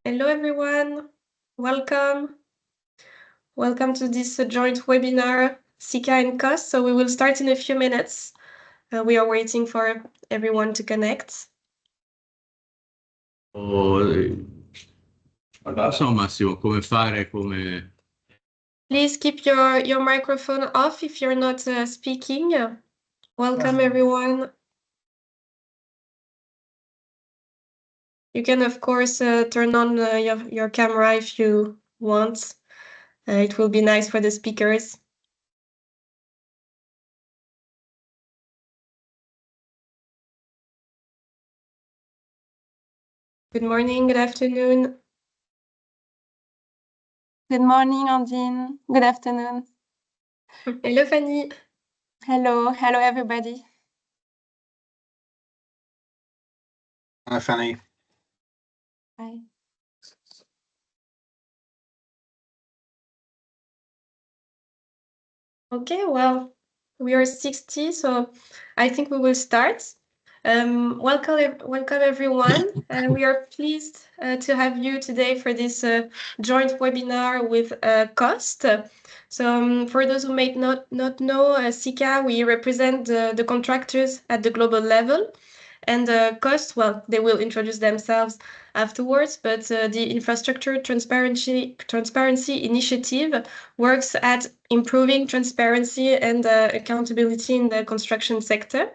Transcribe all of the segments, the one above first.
Hello, everyone. Welcome. Welcome to this joint webinar, CICA and CoST. So we will start in a few minutes. We are waiting for everyone to connect. So Massimo, come fare, come... Please keep your microphone off if you're not speaking. Welcome, everyone. You can, of course, turn on your camera if you want. It will be nice for the speakers. Good morning, good afternoon. Good morning, Andine. Good afternoon. Hello, Fanny. Hello everybody. Hi, Fanny. Hi. Okay, well, we are 60, so I think we will start. Welcome everyone. We are pleased to have you today for this joint webinar with CoST. So for those who may not know, CICA, we represent the contractors at the global level. And CoST, well, they will introduce themselves afterwards, but the Infrastructure Transparency Initiative works at improving transparency and accountability in the construction sector.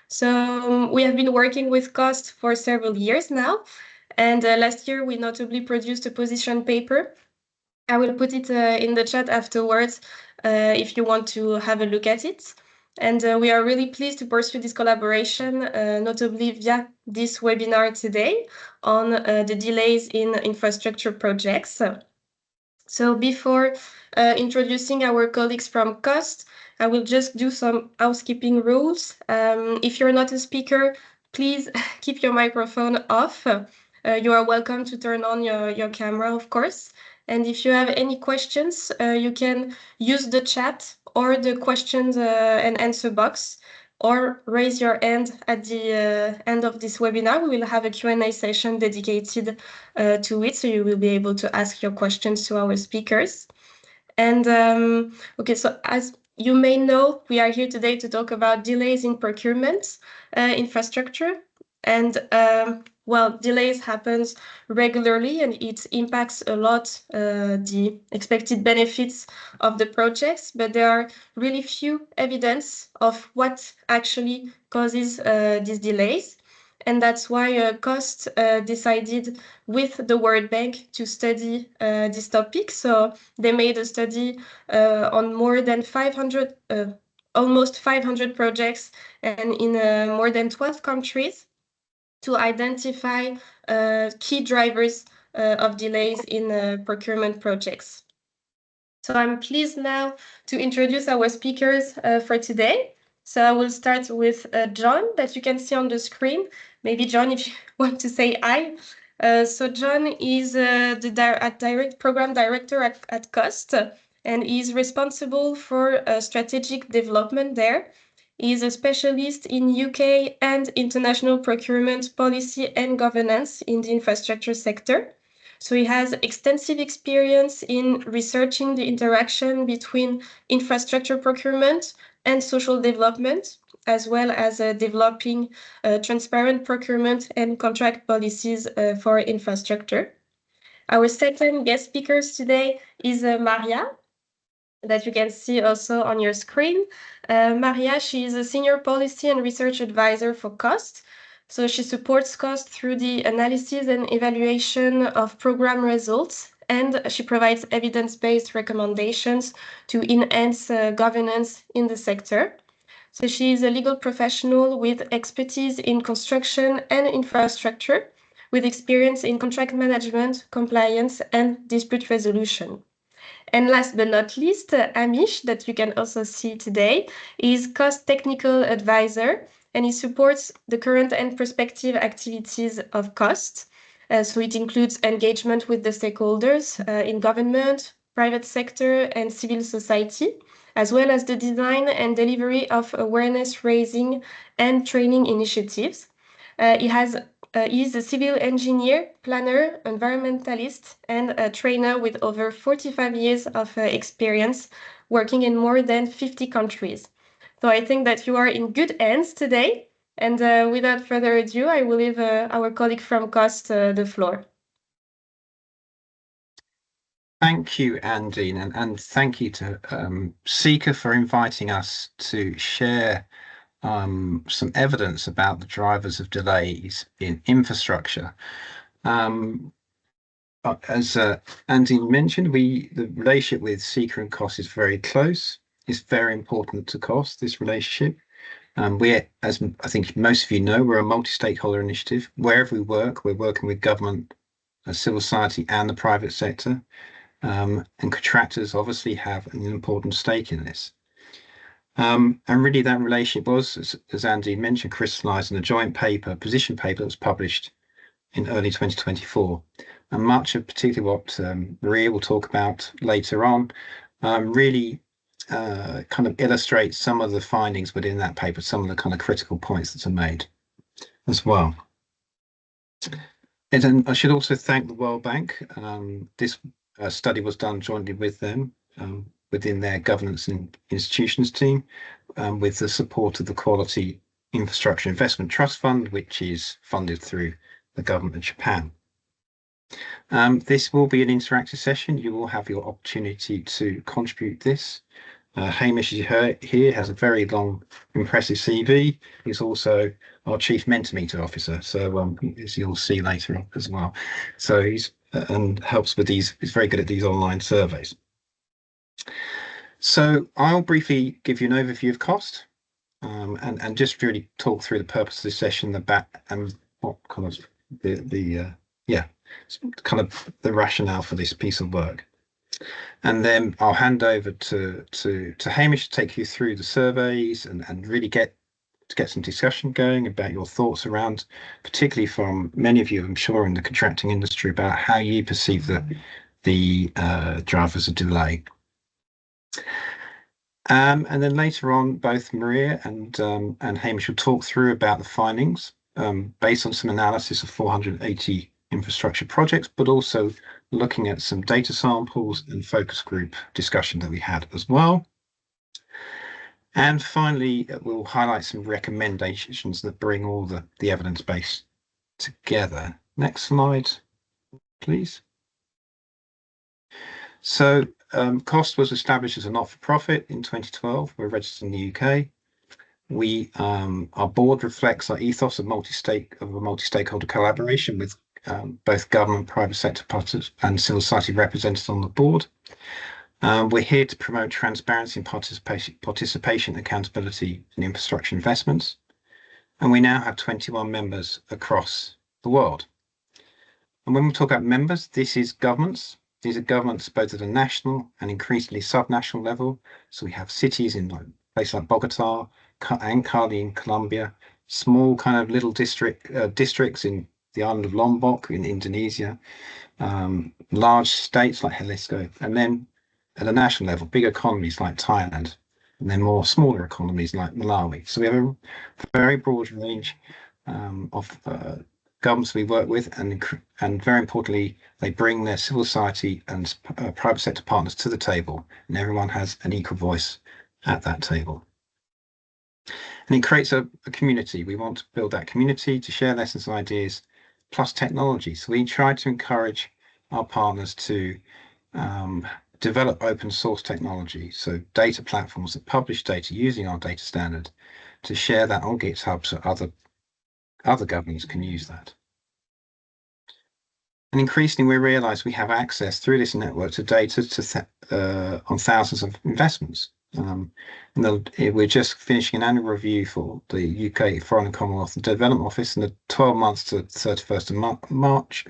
So we have been working with CoST for several years now. And last year, we notably produced a position paper. I will put it in the chat afterwards if you want to have a look at it. And we are really pleased to pursue this collaboration, notably via this webinar today on the delays in infrastructure projects. So before introducing our colleagues from CoST, I will just do some housekeeping rules. If you're not a speaker, please keep your microphone off. You are welcome to turn on your camera, of course. And if you have any questions, you can use the chat or the questions and answer box, or raise your hand at the end of this webinar. We will have a Q&A session dedicated to it, so you will be able to ask your questions to our speakers. And okay, so as you may know, we are here today to talk about delays in procurement infrastructure. And well, delays happens regularly and it impacts a lot the expected benefits of the projects, but there are really few evidence of what actually causes these delays. And that's why CoST decided with the World Bank to study this topic. So they made a study on more than 500, almost 500 projects and in more than 12 countries to identify key drivers of delays in procurement projects. So I'm pleased now to introduce our speakers for today. So I will start with John, that you can see on the screen. Maybe John, if you want to say hi. So John is the direct program director at CoST, and is responsible for strategic development there. He is a specialist in UK and international procurement policy and governance in the infrastructure sector. So he has extensive experience in researching the interaction between infrastructure procurement and social development, as well as developing transparent procurement and contract policies for infrastructure. Our second guest speakers today is Maria, that you can see also on your screen. Maria, she is a senior policy and research advisor for CoST. So she supports CoST through the analysis and evaluation of program results, and she provides evidence-based recommendations to enhance governance in the sector. So she is a legal professional with expertise in construction and infrastructure, with experience in contract management, compliance, and dispute resolution. And last but not least, Amish, that you can also see today, is CoST Technical Advisor, and he supports the current and prospective activities of CoST. So it includes engagement with the stakeholders in government, private sector, and civil society, as well as the design and delivery of awareness raising and training initiatives. He has is a civil engineer, planner, environmentalist, and a trainer with over 45 years of experience working in more than 50 countries. So I think that you are in good hands today. And without further ado, I will leave our colleague from CoST the floor. Thank you, Andine, and thank you to CICA for inviting us to share some evidence about the drivers of delays in infrastructure. As Andine mentioned, the relationship with CICA and CoST is very close. It's very important to CoST, this relationship. We're, as I think most of you know, we're a multi-stakeholder initiative. Wherever we work, we're working with government, civil society, and the private sector. And contractors obviously have an important stake in this. And really that relationship was, as Andy mentioned, crystallized in a joint paper, position paper that was published in early 2024. And much of particularly what Maria will talk about later on really kind of illustrates some of the findings within that paper, some of the kind of critical points that are made as well. And I should also thank the World Bank. This study was done jointly with them within their governance and institutions team with the support of the Quality Infrastructure Investment Trust Fund, which is funded through the government of Japan. This will be an interactive session. You will have your opportunity to contribute this. Hamish, as you heard here, has a very long, impressive CV. He's also our Chief Mentimeter Officer, so as you'll see later on as well. So he's and helps with these. He's very good at these online surveys. So I'll briefly give you an overview of CoST and just really talk through the purpose of this session, and what kind of the rationale for this piece of work. And then I'll hand over to Hamish to take you through the surveys and really get some discussion going about your thoughts around, particularly from many of you, I'm sure, in the contracting industry, about how you perceive the drivers of delay. And then later on, both Maria and Hamish will talk through about the findings based on some analysis of 480 infrastructure projects, but also looking at some data samples and focus group discussion that we had as well. And finally, we'll highlight some recommendations that bring all the evidence base together. Next slide, please. So CoST was established as a not-for-profit in 2012. We're registered in the UK. Our board reflects our ethos of a multi-stakeholder collaboration with both government, private sector partners and civil society represented on the board. We're here to promote transparency and participation, accountability in infrastructure investments. And we now have 21 members across the world. And when we talk about members, this is governments. These are governments both at a national and increasingly subnational level. So we have cities in places like Bogota and Cali in Colombia, small kind of little districts in the island of Lombok in Indonesia, large states like Jalisco, and then at a national level, big economies like Thailand, and then more smaller economies like Malawi. So we have a very broad range of governments we work with, and very importantly, they bring their civil society and private sector partners to the table, and everyone has an equal voice at that table. And it creates a community. We want to build that community to share lessons and ideas, plus technology. So we try to encourage our partners to develop open source technology, so data platforms that publish data using our data standard, to share that on GitHub so other governments can use that. And increasingly, we realize we have access through this network to data on thousands of investments. We're just finishing an annual review for the UK Foreign and Commonwealth Development Office. In the 12 months to 31st of March,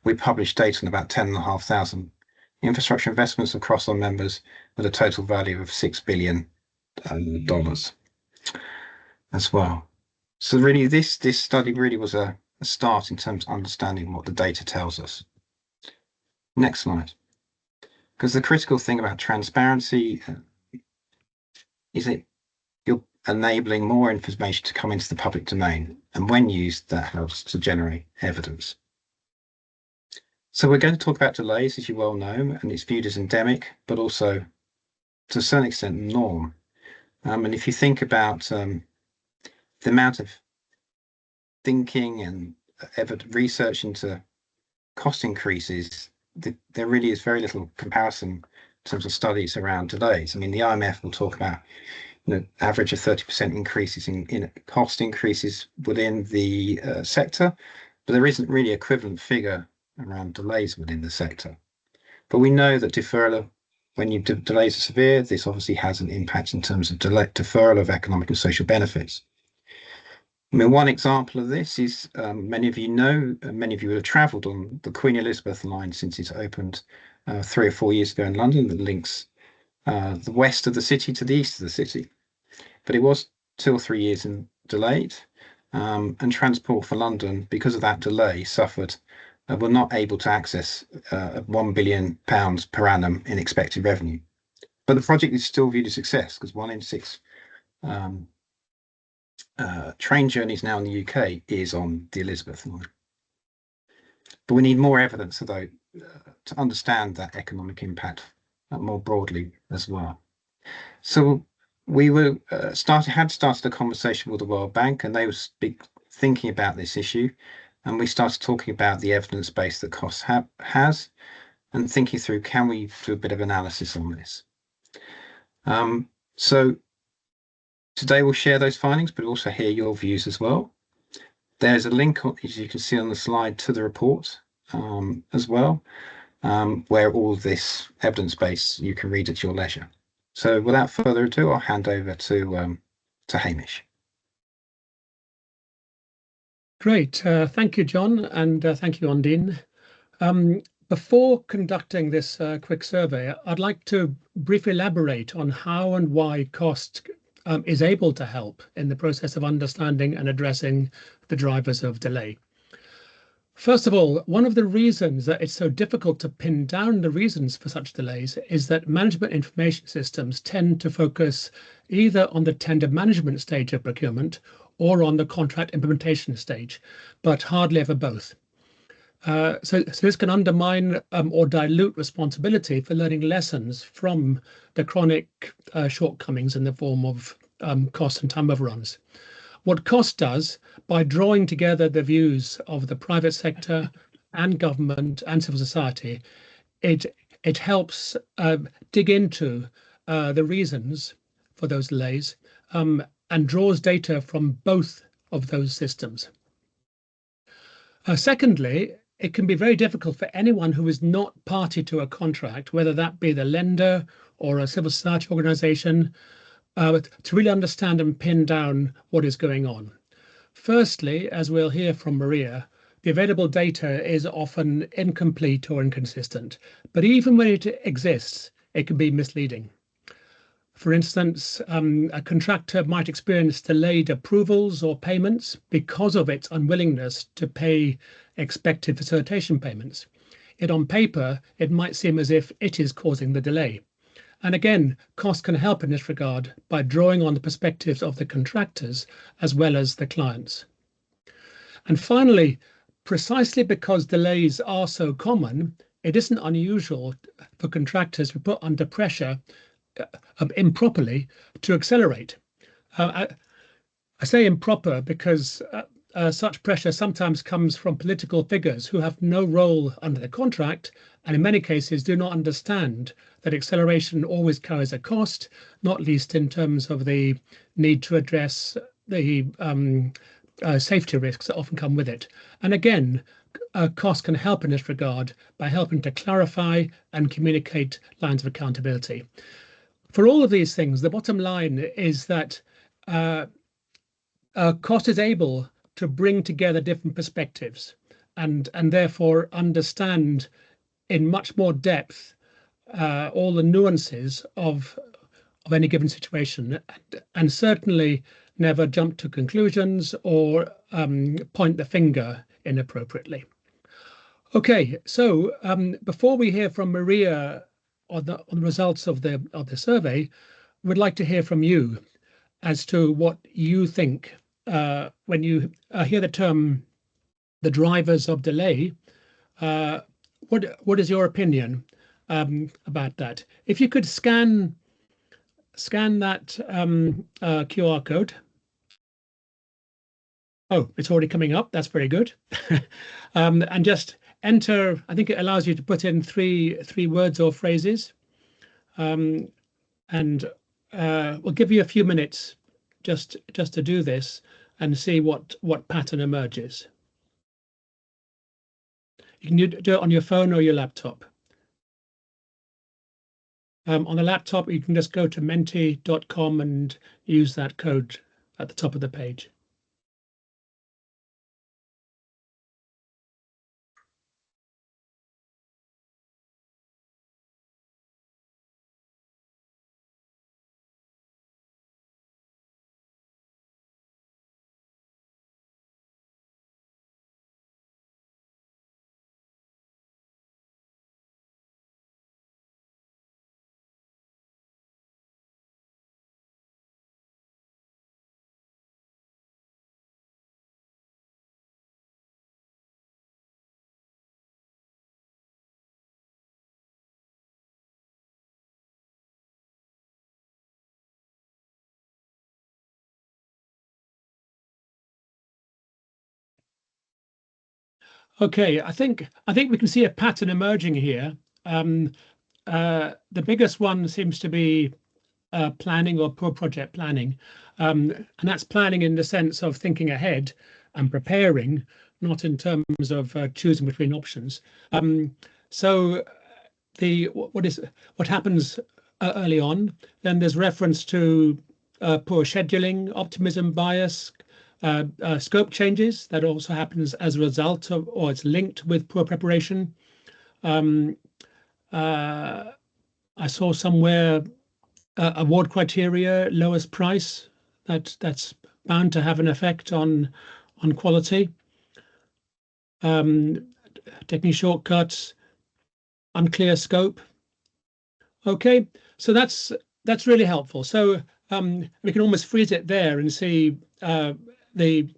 we published data on about 10,500 infrastructure investments across our members with a total value of $6 billion as well. So really, this study really was a start in terms of understanding what the data tells us. Next slide. Because the critical thing about transparency is that enabling more information to come into the public domain. And when used, that helps to generate evidence. So we're going to talk about delays, as you well know, and it's viewed as endemic, but also to a certain extent norm. And if you think about the amount of thinking and research into cost increases, there really is very little comparison in terms of studies around delays. I mean, the IMF will talk about average of 30% increases in cost increases within the sector, but there isn't really equivalent figure around delays within the sector. But we know that deferral, when delays are severe, this obviously has an impact in terms of deferral of economic and social benefits. I mean, one example of this is many of you know, many of you have travelled on the Queen Elizabeth line since it opened 3 or 4 years ago in London, that links the west of the city to the east of the city. But it was 2 or 3 years delayed, and Transport for London, because of that delay, suffered. Were not able to access £1 billion per annum in expected revenue. But the project is still viewed as a success, because 1 in 6 train journeys now in the UK is on the Elizabeth line. But we need more evidence, though, to understand that economic impact more broadly as well. So we had started a conversation with the World Bank, and they were thinking about this issue, and we started talking about the evidence base that CoST has, and thinking through, can we do a bit of analysis on this? So today we'll share those findings, but also hear your views as well. There's a link, as you can see on the slide, to the report as well, where all of this evidence base you can read at your leisure. So without further ado, I'll hand over to Hamish. Great. Thank you, John, and thank you, Ondine. Before conducting this quick survey, I'd like to briefly elaborate on how and why CoST is able to help in the process of understanding and addressing the drivers of delay. First of all, one of the reasons that it's so difficult to pin down the reasons for such delays is that management information systems tend to focus either on the tender management stage of procurement or on the contract implementation stage, but hardly ever both. So this can undermine or dilute responsibility for learning lessons from the chronic shortcomings in the form of cost and time overruns. What CoST does, by drawing together the views of the private sector and government and civil society, it helps dig into the reasons for those delays and draws data from both of those systems. Secondly, it can be very difficult for anyone who is not party to a contract, whether that be the lender or a civil society organization, to really understand and pin down what is going on. Firstly, as we'll hear from Maria, the available data is often incomplete or inconsistent, but even when it exists, it can be misleading. For instance, a contractor might experience delayed approvals or payments because of its unwillingness to pay expected facilitation payments. Yet on paper, it might seem as if it is causing the delay. And again, CoST can help in this regard by drawing on the perspectives of the contractors as well as the clients. And finally, precisely because delays are so common, it isn't unusual for contractors to be put under pressure improperly to accelerate. I say improper because such pressure sometimes comes from political figures who have no role under the contract, and in many cases do not understand that acceleration always carries a cost, not least in terms of the need to address the safety risks that often come with it. And again, CoST can help in this regard by helping to clarify and communicate lines of accountability. For all of these things, the bottom line is that CoST is able to bring together different perspectives and therefore understand in much more depth all the nuances of any given situation, and certainly never jump to conclusions or point the finger inappropriately. Okay, so before we hear from Maria on the results of the survey, we'd like to hear from you. as to what you think when you hear the term the drivers of delay. What is your opinion about that? If you could scan that QR code. Oh, it's already coming up. That's very good. And just enter. I think it allows you to put in three words or phrases. And we'll give you a few minutes just to do this and see what pattern emerges. You can do it on your phone or your laptop. On the laptop, you can just go to menti.com and use that code at the top of the page. Okay, I think we can see a pattern emerging here. The biggest one seems to be planning or poor project planning, and that's planning in the sense of thinking ahead and preparing, not in terms of choosing between options. So what happens early on? Then there's reference to poor scheduling, optimism bias, scope changes that also happens as a result of, or it's linked with poor preparation. I saw somewhere award criteria, lowest price, that's bound to have an effect on quality. Taking shortcuts, unclear scope. Okay, so that's really helpful. So we can almost freeze it there and see the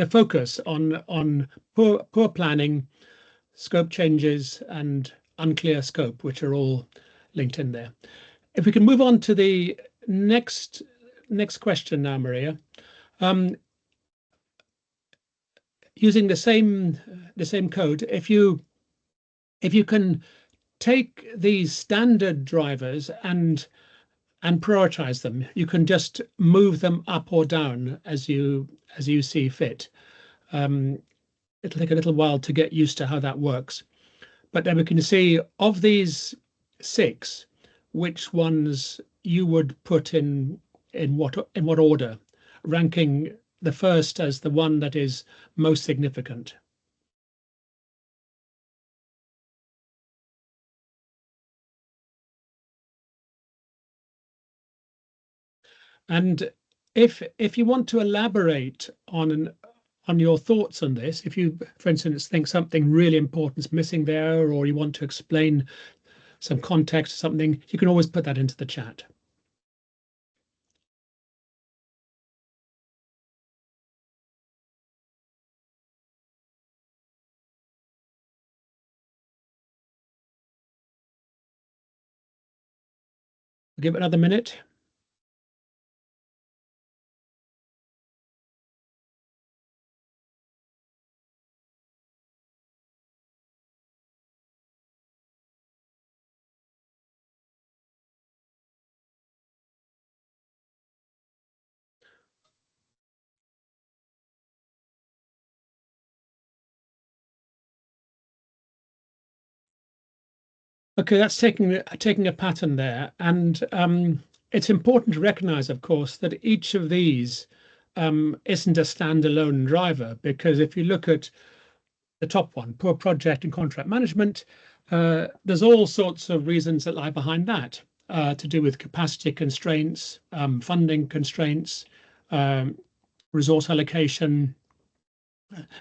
focus on poor planning, scope changes, and unclear scope, which are all linked in there. If we can move on to the next question now, Maria. Using the same code, if you can take these standard drivers and prioritize them, you can just move them up or down as you see fit. It'll take a little while to get used to how that works, but then we can see of these 6, which ones you would put in what order, ranking the first as the one that is most significant. And if you want to elaborate on your thoughts on this, if you, for instance, think something really important is missing there, or you want to explain some context or something, you can always put that into the chat. Give it another minute. Okay, that's taking a pattern there, and it's important to recognize, of course, that each of these isn't a standalone driver, because if you look at the top one, poor project and contract management, there's all sorts of reasons that lie behind that, to do with capacity constraints, funding constraints, resource allocation,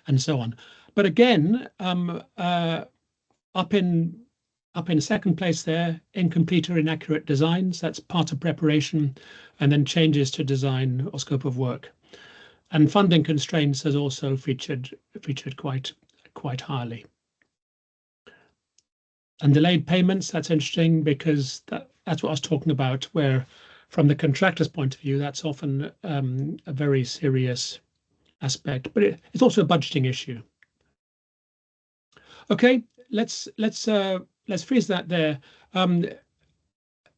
and so on. But again, up in up in second place there, incomplete or inaccurate designs. That's part of preparation, and then changes to design or scope of work. And funding constraints has also featured quite highly. And delayed payments, that's interesting because that's what I was talking about, where from the contractor's point of view, that's often a very serious aspect, but it's also a budgeting issue. Okay, let's freeze that there.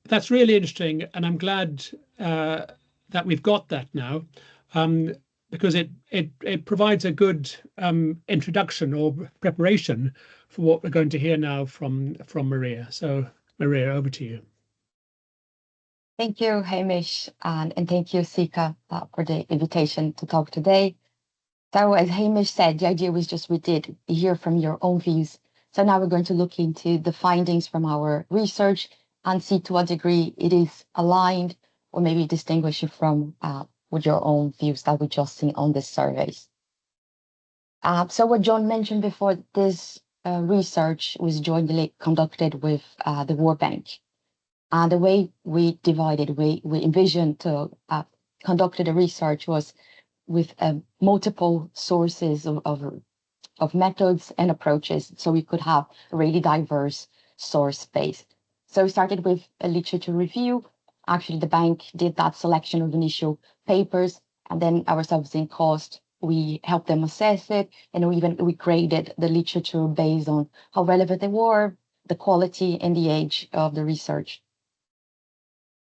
That's really interesting, and I'm glad that we've got that now, because it provides a good introduction or preparation for what we're going to hear now from Maria. So Maria, over to you. Thank you, Hamish, and thank you, CICA, for the invitation to talk today. So as Hamish said, the idea was just we did hear from your own views. So now we're going to look into the findings from our research and see to what degree it is aligned or maybe distinguish it from with your own views that we just seen on this surveys. So what John mentioned before, this research was jointly conducted with the World Bank. And the way we divided, we envisioned to conduct the research was with multiple sources of methods and approaches, so we could have a really diverse source base. So we started with a literature review. Actually, the bank did that selection of initial papers, and then ourselves in CoST, we helped them assess it, and we graded the literature based on how relevant they were, the quality and the age of the research.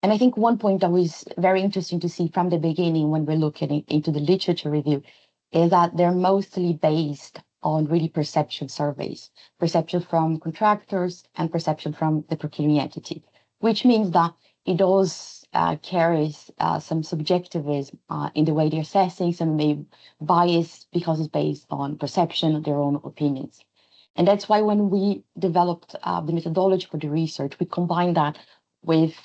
And I think one point that was very interesting to see from the beginning when we're looking into the literature review is that they're mostly based on really perception surveys, perception from contractors and perception from the procuring entity, which means that it does carries some subjectivism in the way they're assessing, some may bias because it's based on perception, their own opinions. And that's why when we developed the methodology for the research, we combined that with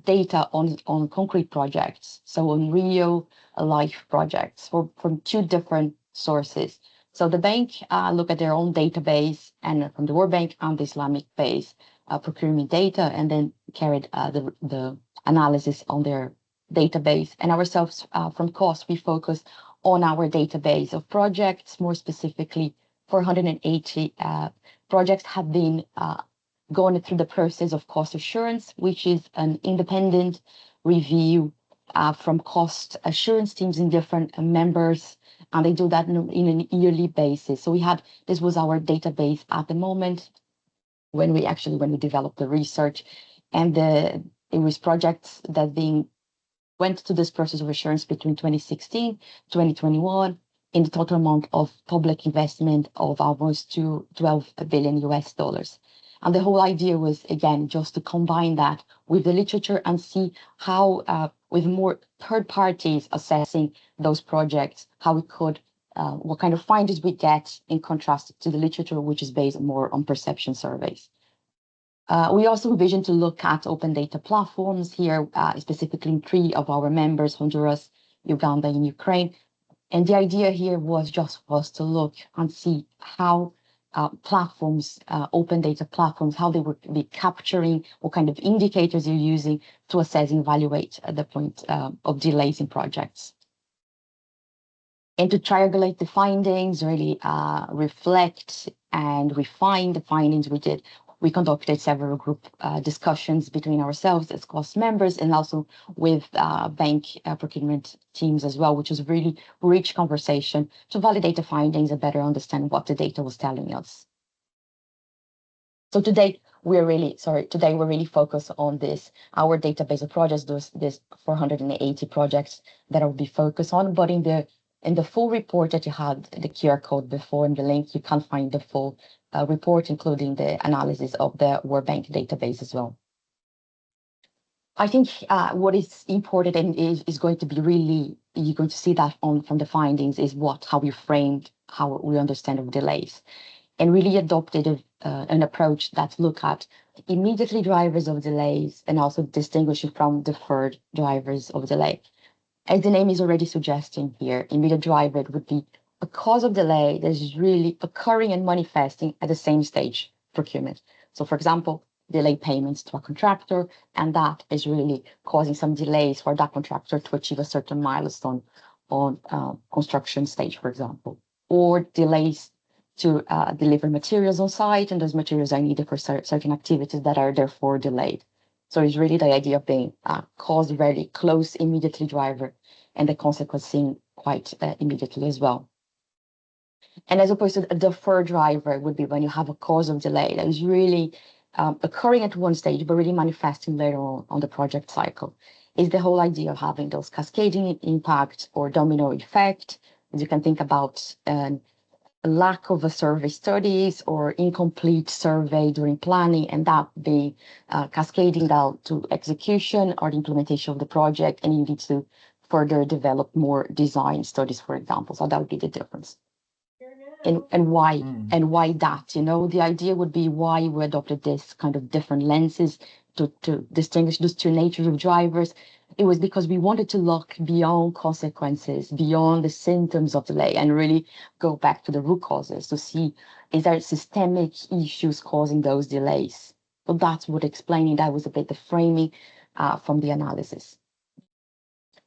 data on concrete projects, so on real life projects from two different sources. So the bank look at their own database, and from the World Bank and the Islamic base procurement data, and then carried the analysis on their database. And ourselves from CoST, we focus on our database of projects, more specifically 480 projects have been going through the process of cost assurance, which is an independent review from cost assurance teams in different members, and they do that in an yearly basis. So this was our database at the moment when we developed the research, and it was projects that went to this process of assurance between 2016 2021 in the total amount of public investment of almost $12 billion US. And the whole idea was, again, just to combine that with the literature and see how, with more third parties assessing those projects, how we could, what kind of findings we get in contrast to the literature, which is based more on perception surveys. We also envision to look at open data platforms here, specifically in 3 of our members, Honduras, Uganda, and Ukraine. And the idea here was just for us to look and see how platforms, open data platforms, how they would be capturing, what kind of indicators you're using to assess and evaluate at the point of delays in projects. And to triangulate the findings, really reflect and refine the findings we did. We conducted several group discussions between ourselves as CoST members and also with bank procurement teams as well, which was a really rich conversation to validate the findings and better understand what the data was telling us. So today we're really focused on our database of projects, this 480 projects that I will be focused on, but in the full report that you had the QR code before in the link, you can find the full report, including the analysis of the World Bank database as well. I think what is important and is going to be really, you're going to see that from the findings is how we framed, how we understand of delays, and really adopted an approach that look at immediately drivers of delays and also distinguishing from deferred drivers of delay. As the name is already suggesting here, immediate driver would be a cause of delay that is really occurring and manifesting at the same stage procurement. So for example, delay payments to a contractor, and that is really causing some delays for that contractor to achieve a certain milestone on construction stage, for example, or delays to deliver materials on site, and those materials are needed for certain activities that are therefore delayed. So it's really the idea of being caused very close immediately driver, and the consequence seen quite immediately as well. And as opposed to a deferred driver would be when you have a cause of delay that is really occurring at one stage, but really manifesting later on the project cycle, is the whole idea of having those cascading impact or domino effect. As you can think about a lack of a survey studies or incomplete survey during planning, and that be cascading down to execution or the implementation of the project, and you need to further develop more design studies, for example. So that would be the difference. And why that, you know, the idea would be why we adopted this kind of different lenses to distinguish those two natures of drivers. It was because we wanted to look beyond consequences, beyond the symptoms of delay, and really go back to the root causes to see, is there systemic issues causing those delays? So that's what explaining that was a bit the framing from the analysis.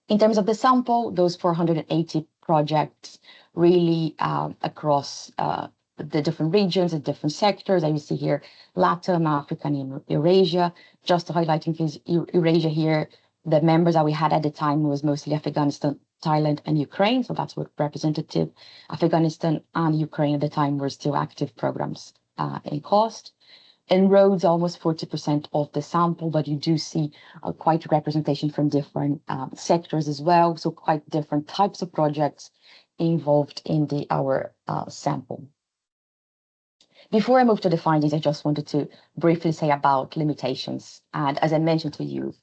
In terms of the sample, those 480 projects really across the different regions and different sectors. As you see here, Latin, Africa, and Eurasia. Just to highlight in case Eurasia here, the members that we had at the time was mostly Afghanistan, Thailand, and Ukraine. So that's what representative. Afghanistan and Ukraine at the time were still active programs in CoST. And roads, almost 40% of the sample, but you do see quite representation from different sectors as well. So quite different types of projects involved in our sample. Before I move to the findings, I just wanted to briefly say about limitations. And as I mentioned to you,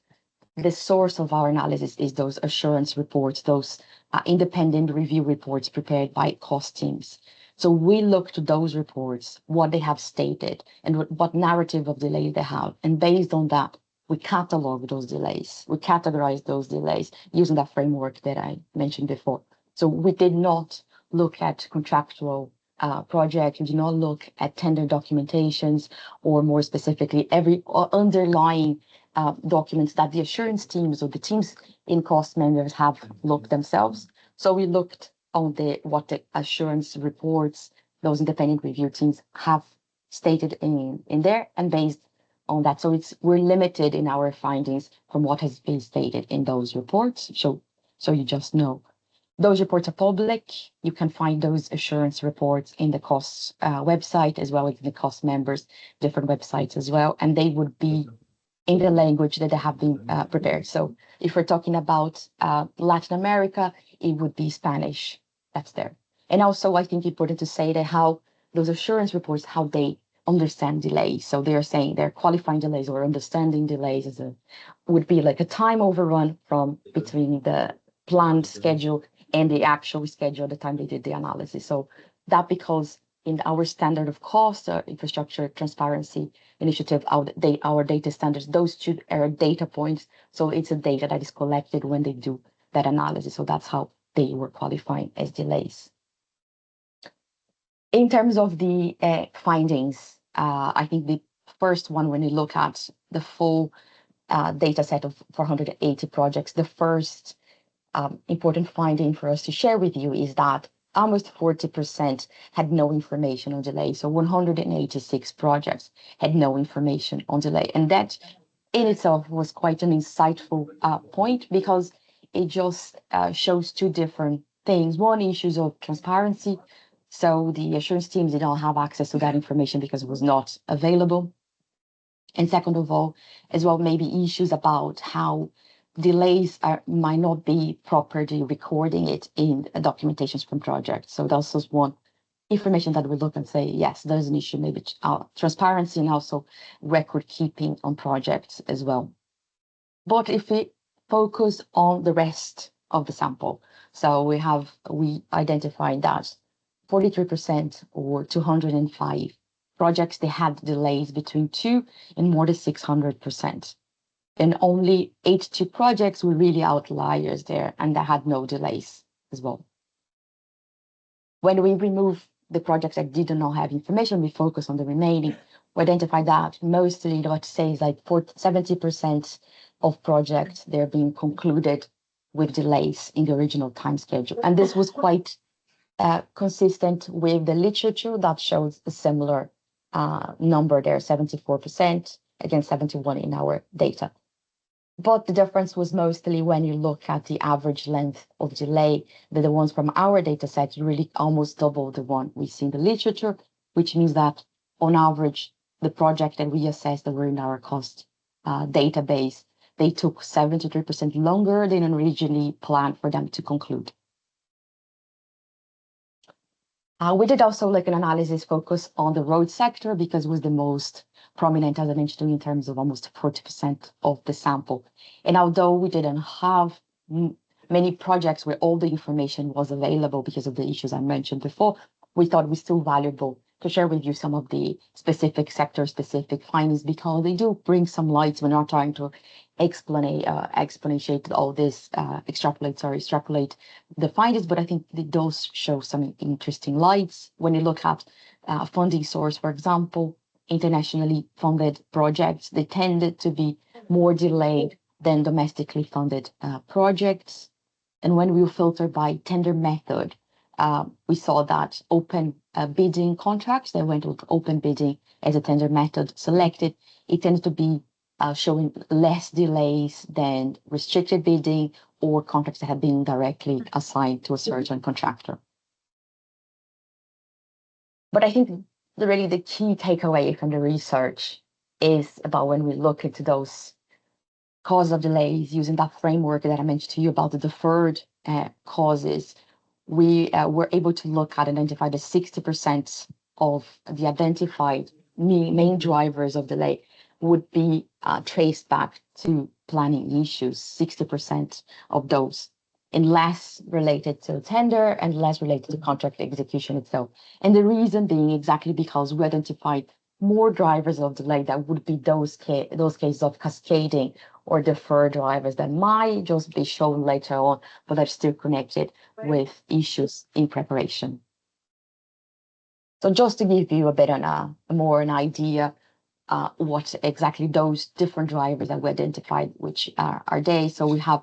the source of our analysis is those assurance reports, those independent review reports prepared by CoST teams. So we look to those reports, what they have stated, and what narrative of delay they have. And based on that, we catalog those delays. We categorize those delays using that framework that I mentioned before. So we did not look at contractual projects. We did not look at tender documentations, or more specifically, every underlying documents that the assurance teams or the teams in CoST members have looked themselves. So we looked on what the assurance reports those independent review teams have stated in there, and based on that. So we're limited in our findings from what has been stated in those reports. So you just know. Those reports are public. You can find those assurance reports in the CoST website, as well as the CoST members, different websites as well, and they would be in the language that they have been prepared. So if we're talking about Latin America, it would be Spanish. That's there. And also, I think important to say that how those assurance reports, how they understand delays. So they're saying they're qualifying delays or understanding delays as would be like a time overrun from between the planned schedule and the actual schedule at the time they did the analysis. So that because in our standard of cost, infrastructure transparency initiative, our data standards, those two are data points. So it's a data that is collected when they do that analysis. So that's how they were qualifying as delays. In terms of the findings, I think the first one, when you look at the full data set of 480 projects, the first important finding for us to share with you is that almost 40% had no information on delay. So 186 projects had no information on delay. And that in itself was quite an insightful point, because it just shows two different things. One, issues of transparency. So the assurance teams did not have access to that information because it was not available. And second of all, as well, maybe issues about how delays might not be properly recording it in documentations from projects. So that's just one information that we look and say, yes, there's an issue, maybe transparency and also record keeping on projects as well. But if we focus on the rest of the sample, so we identified that 43% or 205 projects, they had delays between 2 and more than 600%. And only 82 projects were really outliers there, and they had no delays as well. When we remove the projects that did not have information, we focus on the remaining we identified that mostly what to say is like 70% of projects, they're being concluded with delays in the original time schedule. And this was quite consistent with the literature that shows a similar number there, 74% against 71 in our data. But the difference was mostly when you look at the average length of delay, that the ones from our data set really almost double the one we see in the literature, which means that on average, the project that we assessed that were in our CoST database, they took 73% longer than originally planned for them to conclude. We did also like an analysis focus on the road sector because it was the most prominent, as I mentioned, in terms of almost 40% of the sample. And although we didn't have many projects where all the information was available because of the issues I mentioned before, we thought it was still valuable to share with you some of the specific sector-specific findings because they do bring some lights. We're not trying to explain all this, extrapolate the findings, but I think it does show some interesting lights. When you look at funding source, for example, internationally funded projects, they tended to be more delayed than domestically funded projects. And when we filter by tender method, we saw that open bidding contracts that went with open bidding as a tender method selected, it tends to be showing less delays than restricted bidding or contracts that have been directly assigned to a certain contractor. But I think really the key takeaway from the research is about when we look into those causes of delays using that framework that I mentioned to you about the deferred causes, we were able to look at and identify the 60% of the identified main drivers of delay would be traced back to planning issues, 60% of those, and less related to tender and less related to contract execution itself. And the reason being exactly because we identified more drivers of delay that would be those cases of cascading or deferred drivers that might just be shown later on, but are still connected with issues in preparation. So just to give you a bit of an idea what exactly those different drivers that we identified, which are they. So we have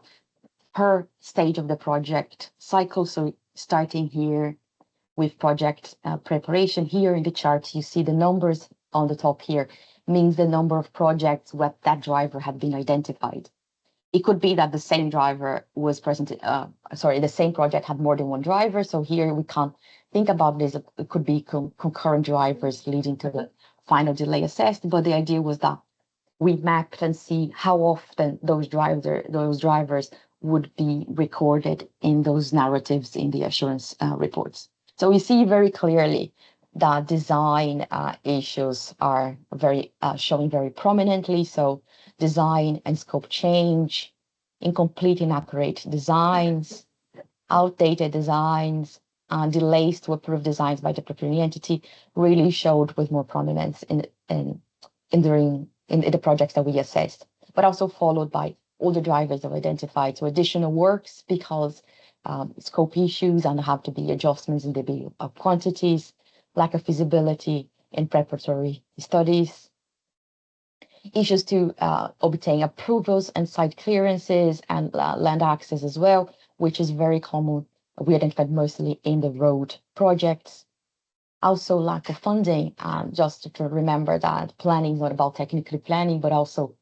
per stage of the project cycle. So starting here with project preparation, here in the chart, you see the numbers on the top here, means the number of projects where that driver had been identified. It could be that the same driver was present, the same project had more than one driver. So here we can't think about this. It could be concurrent drivers leading to the final delay assessed. But the idea was that we mapped and see how often those drivers would be recorded in those narratives in the assurance reports. So we see very clearly that design issues are showing very prominently. So design and scope change, incomplete, inaccurate designs, outdated designs, delays to approve designs by the procuring entity really showed with more prominence in the projects that we assessed, but also followed by all the drivers that were identified. So additional works because scope issues and there have to be adjustments in the bill of quantities, lack of feasibility in preparatory studies, issues to obtain approvals and site clearances and land access as well, which is very common. We identified mostly in the road projects. Also lack of funding, just to remember that planning is not about technically planning, but also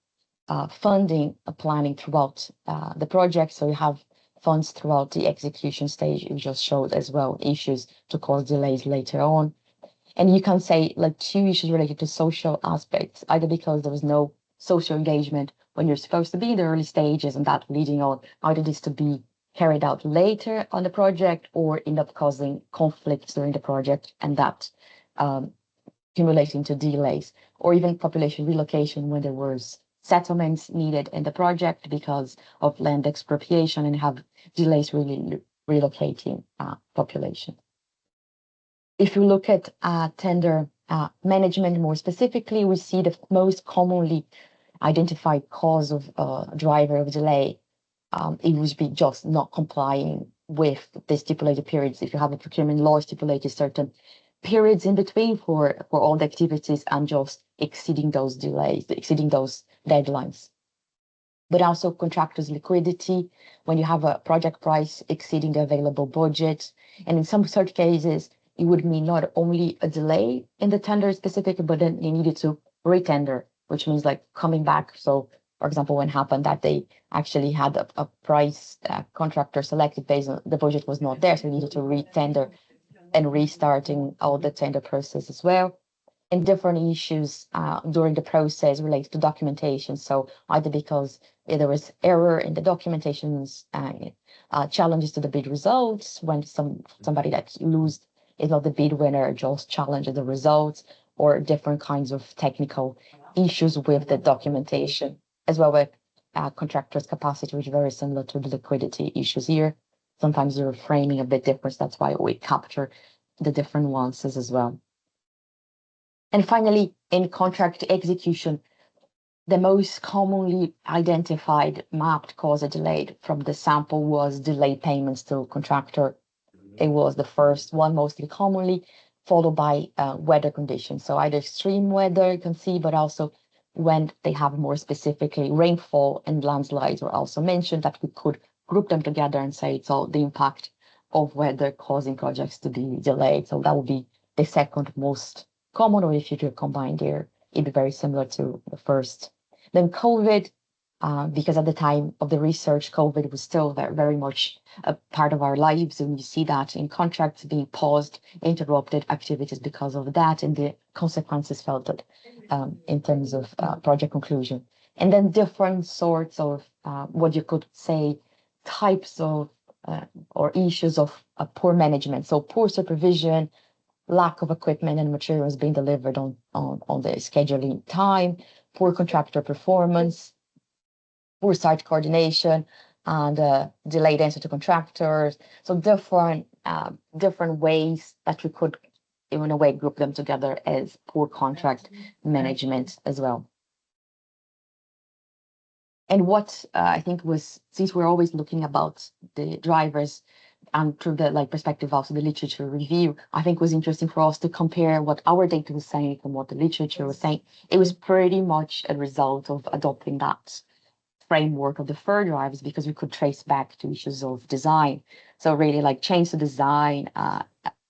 funding planning throughout the project. So you have funds throughout the execution stage. You just showed as well issues to cause delays later on. And you can say like two issues related to social aspects, either because there was no social engagement when you're supposed to be in the early stages and that leading on either this to be carried out later on the project or end up causing conflicts during the project and that accumulating to delays, or even population relocation when there was settlements needed in the project because of land expropriation and have delays really relocating population. If you look at tender management more specifically, we see the most commonly identified cause of driver of delay. It would be just not complying with the stipulated periods. If you have a procurement law stipulated certain periods in between for all the activities and just exceeding those delays, exceeding those deadlines. But also contractors' liquidity, when you have a project price exceeding the available budget. And in some such cases, it would mean not only a delay in the tender specifically, but then you needed to retender, which means like coming back. So, for example, when happened that they actually had a price contractor selected based on the budget was not there, so you needed to retender and restarting all the tender process as well. And different issues during the process related to documentation. So either because there was error in the documentations, challenges to the bid results, when somebody that lost is not the bid winner, just challenges the results, or different kinds of technical issues with the documentation, as well as contractors' capacity, which is very similar to the liquidity issues here. Sometimes they're framing a bit different. That's why we capture the different nuances as well. And finally, in contract execution, the most commonly identified mapped cause of delay from the sample was delayed payments to contractor. It was the first one, mostly commonly, followed by weather conditions. So either extreme weather, you can see, but also when they have more specifically rainfall and landslides were also mentioned, that we could group them together and say it's all the impact of weather causing projects to be delayed. So that would be the second most common, or if you do combine there, it'd be very similar to the first. Then COVID, because at the time of the research, COVID was still very, very much a part of our lives. And you see that in contracts being paused, interrupted activities because of that, and the consequences felt it in terms of project conclusion. And then different sorts of what you could say types of or issues of poor management. So poor supervision, lack of equipment and materials being delivered on the scheduling time, poor contractor performance, poor site coordination, and delayed answer to contractors. So different ways that we could, in a way, group them together as poor contract management as well. And what I think was, since we're always looking about the drivers and through the perspective also the literature review, I think was interesting for us to compare what our data was saying and what the literature was saying. It was pretty much a result of adopting that framework of the FIR drivers, because we could trace back to issues of design. So really like change to design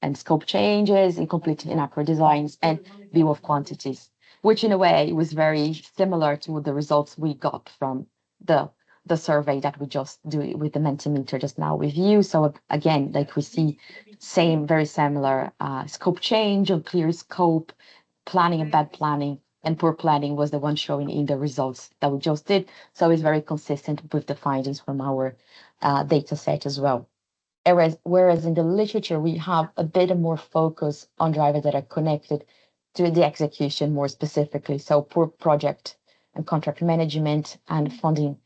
and scope changes, incomplete inaccurate designs, and view of quantities, which in a way was very similar to the results we got from the survey that we just do with the Mentimeter just now review. So again, like we see very similar scope change, unclear scope, planning and bad planning, and poor planning was the one showing in the results that we just did. So it's very consistent with the findings from our data set as well. Whereas in the literature, we have a bit more focus on drivers that are connected to the execution more specifically. So poor project and contract management and funding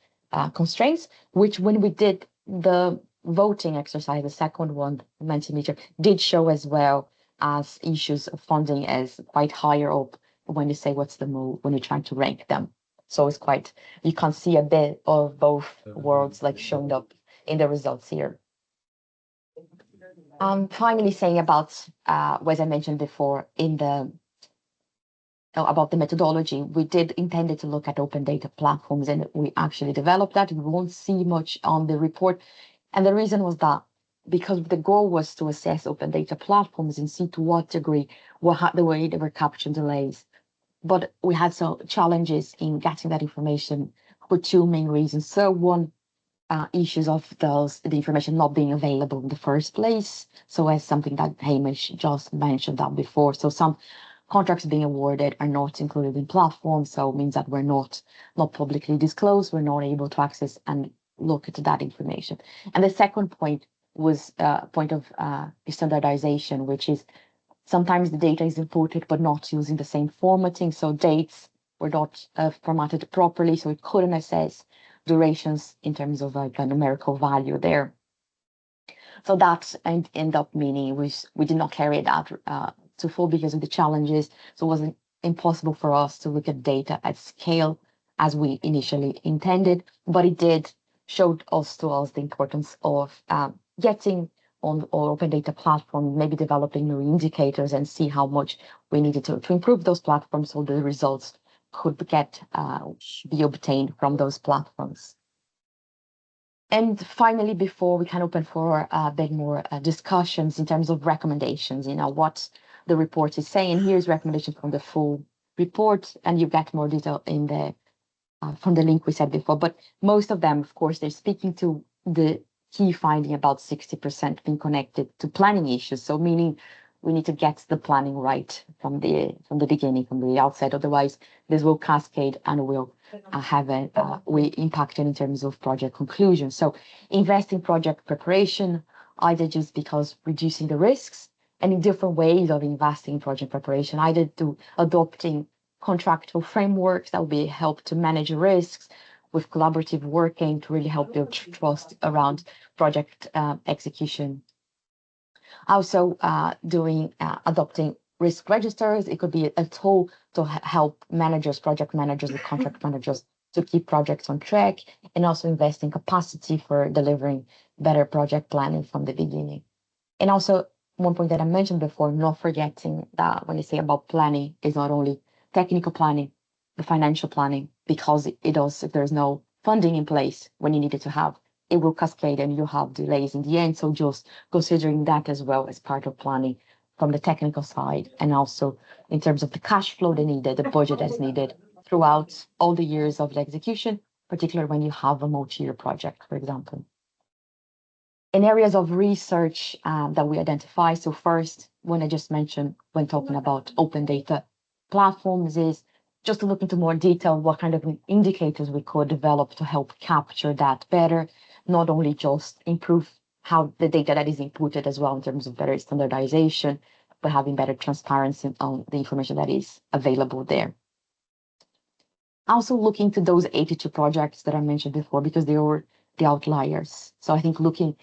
constraints, which when we did the voting exercise, the second one, Mentimeter, did show as well as issues of funding as quite higher up when you say what's the move, when you're trying to rank them. So it's quite, you can see a bit of both worlds like showing up in the results here. Finally saying about, as I mentioned before, about the methodology, we did intended to look at open data platforms, and we actually developed that. We won't see much on the report. And the reason was that because the goal was to assess open data platforms and see to what degree the way they were capturing delays. But we had some challenges in getting that information for two main reasons. So one, issues of the information not being available in the first place. So as something that Hamish just mentioned that before. So some contracts being awarded are not included in platforms, so it means that we're not publicly disclosed. We're not able to access and look at that information. And the second point was a point of standardization, which is sometimes the data is imported but not using the same formatting. So dates were not formatted properly, so it couldn't assess durations in terms of like a numerical value there. So that ended up meaning we did not carry that to full because of the challenges. So it wasn't impossible for us to look at data at scale as we initially intended, but it did show to us the importance of getting on our open data platform, maybe developing new indicators and see how much we needed to improve those platforms so the results could be obtained from those platforms. And finally, before we can open for a bit more discussions in terms of recommendations, what the report is saying. Here's recommendations from the full report, and you get more detail in the from the link we said before. But most of them, of course, they're speaking to the key finding about 60% being connected to planning issues. So meaning we need to get the planning right from the beginning, from the outset. Otherwise, this will cascade and will will impact in terms of project conclusion. So invest in project preparation, either just because reducing the risks, and in different ways of investing in project preparation, either to adopting contractual frameworks that will be help to manage risks, with collaborative working to really help build trust around project execution. Also, adopting risk registers. It could be a tool to help managers, project managers, and contract managers to keep projects on track, and also invest in capacity for delivering better project planning from the beginning. And also, one point that I mentioned before, not forgetting that when you say about planning, is not only technical planning, the financial planning, because it also, if there's no funding in place when you need it to have, it will cascade and you have delays in the end. So just considering that as well as part of planning from the technical side, and also in terms of the cash flow that needed, the budget that's needed throughout all the years of the execution, particularly when you have a multi-year project, for example. In areas of research that we identify, so first, when I just mentioned when talking about open data platforms, is just to look into more detail what kind of indicators we could develop to help capture that better, not only just improve how the data that is inputted as well in terms of better standardization, but having better transparency on the information that is available there. Also looking to those 82 projects that I mentioned before, because they were the outliers. So I think looking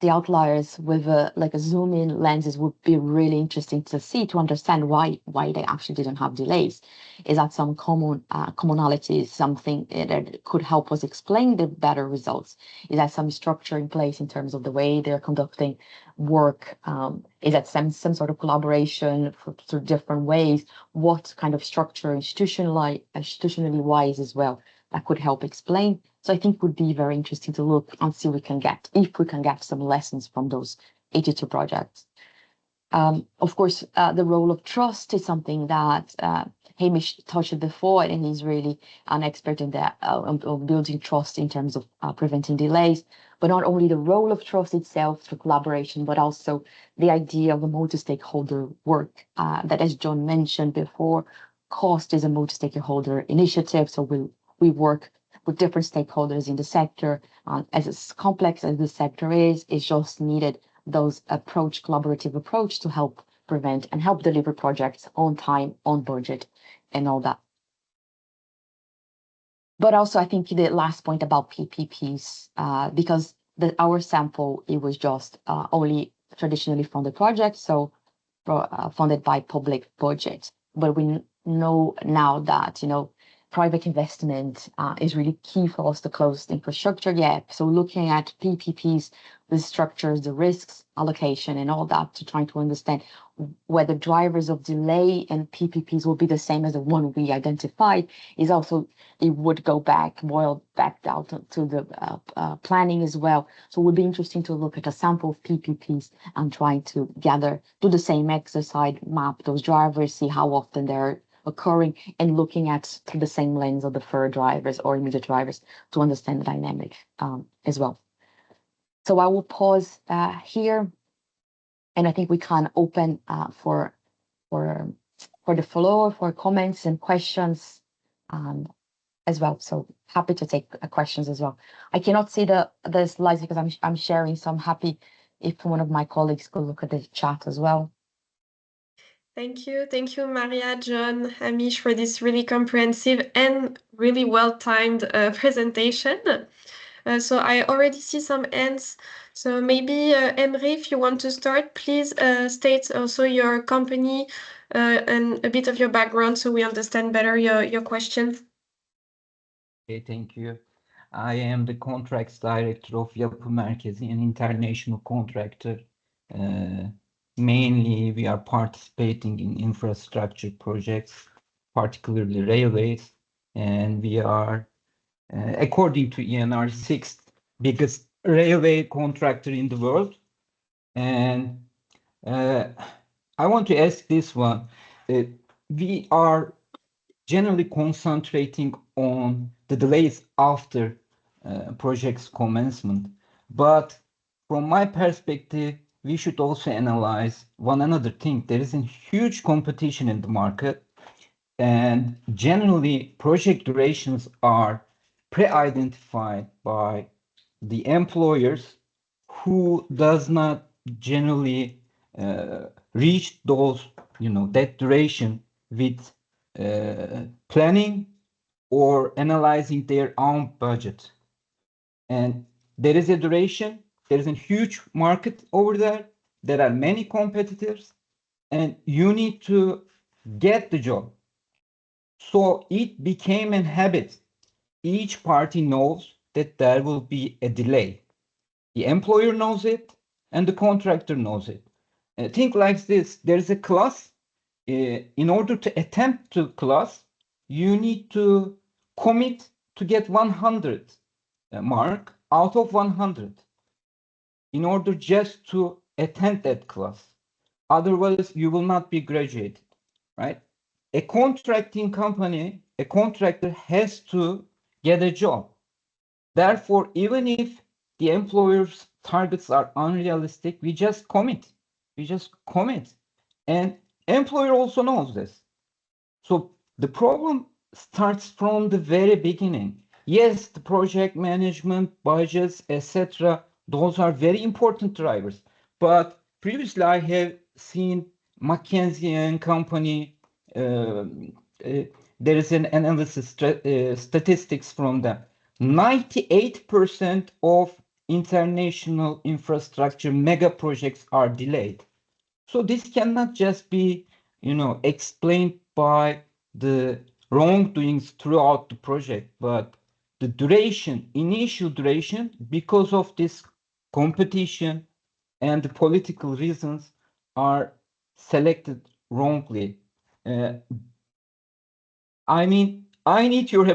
the outliers with a zoom in lenses would be really interesting to see, to understand why they actually didn't have delays. Is that some commonalities, something that could help us explain the better results? Is that some structure in place in terms of the way they're conducting work? Is that some sort of collaboration through different ways? What kind of structure institutionally wise as well that could help explain? So I think it would be very interesting to look and see if we can get some lessons from those 82 projects. Of course, the role of trust is something that Hamish touched before, and he's really an expert in that, of building trust in terms of preventing delays. But not only the role of trust itself through collaboration, but also the idea of a multi-stakeholder work that, as John mentioned before, CoST is a multi-stakeholder initiative. So we work with different stakeholders in the sector. As complex as the sector is, it's just needed those collaborative approach to help prevent and help deliver projects on time, on budget, and all that. But also, I think the last point about PPPs, because our sample, it was just only traditionally funded projects, so funded by public budget. But we know now that, private investment is really key for us to close the infrastructure gap. So looking at PPPs, the structures, the risks, allocation, and all that, to try to understand whether drivers of delay and PPPs will be the same as the one we identified, is also, it would go back down to the planning as well. So it would be interesting to look at a sample of PPPs and trying to do the same exercise, map those drivers, see how often they're occurring, and looking at through the same lens of the deferred drivers or immediate drivers to understand the dynamic as well. So I will pause here, and I think we can open for the floor for comments and questions as well. So happy to take questions as well. I cannot see the slides because I'm sharing, so I'm happy if one of my colleagues could look at the chat as well. Thank you, Maria, John, Hamish, for this really comprehensive and really well-timed presentation. So I already see some hands. So maybe, Emre, if you want to start, please state also your company and a bit of your background so we understand better your question. Okay, thank you. I am the contracts director of Yapı Merkezi, an international contractor. Mainly, we are participating in infrastructure projects, particularly railways, and we are, according to ENR, sixth biggest railway contractor in the world. And I want to ask this one. We are generally concentrating on the delays after project's commencement. But from my perspective, we should also analyze one another thing. There is a huge competition in the market, and generally project durations are pre-identified by the employers who does not generally reach those, that duration with planning or analyzing their own budget. And there is a duration, there is a huge market over there. There are many competitors, and you need to get the job. So it became a habit. Each party knows that there will be a delay. The employer knows it, and the contractor knows it. Think like this, there's a class. In order to attempt to class, you need to commit to get 100 mark out of 100 in order just to attend that class. Otherwise, you will not be graduated, right? A contracting company, a contractor has to get a job. Therefore, even if the employer's targets are unrealistic, we just commit. We just commit. And employer also knows this. So the problem starts from the very beginning. Yes, the project management, budgets, etc., those are very important drivers. But previously I have seen McKinsey and Company, there is an analysis statistics from them. 98% of international infrastructure mega projects are delayed. So this cannot just be, explained by the wrongdoings throughout the project, but the duration, initial duration, because of this competition and the political reasons are selected wrongly. I mean, I need your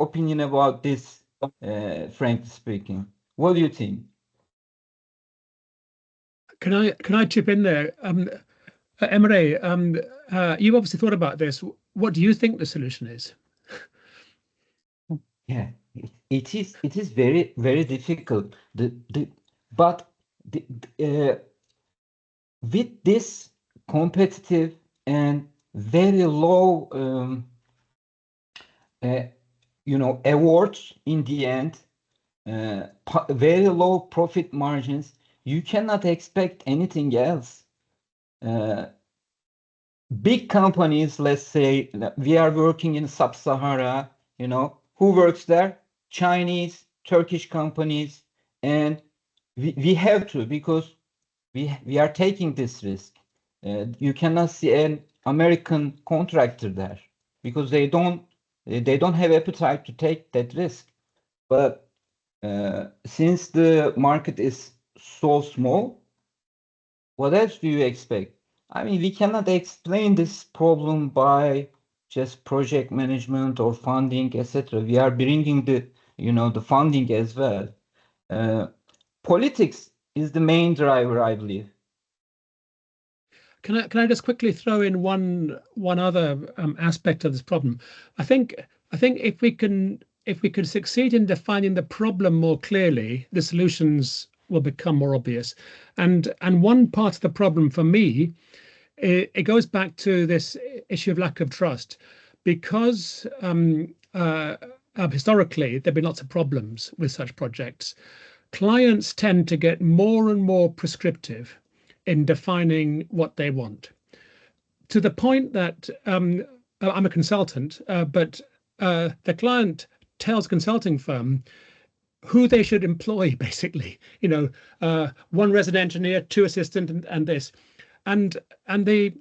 opinion about this, frankly speaking. What do you think? Can I chip in there? Emre, you've obviously thought about this. What do you think the solution is? Yeah, it is very, very difficult. But with this competitive and very low, awards in the end, very low profit margins, you cannot expect anything else. Big companies, let's say we are working in Sub-Sahara, who works there? Chinese, Turkish companies, and we have to, because we are taking this risk. You cannot see an American contractor there because they don't have appetite to take that risk. But since the market is so small, what else do you expect? I mean, we cannot explain this problem by just project management or funding, etc. We are bringing the funding as well. Politics is the main driver, I believe. Can I just quickly throw in one other aspect of this problem? I think if we can succeed in defining the problem more clearly, the solutions will become more obvious. And one part of the problem for me, it goes back to this issue of lack of trust, because historically there've been lots of problems with such projects. Clients tend to get more and more prescriptive in defining what they want, to the point that I'm a consultant, but the client tells consulting firm who they should employ, basically, one resident engineer, two assistant, and this, and they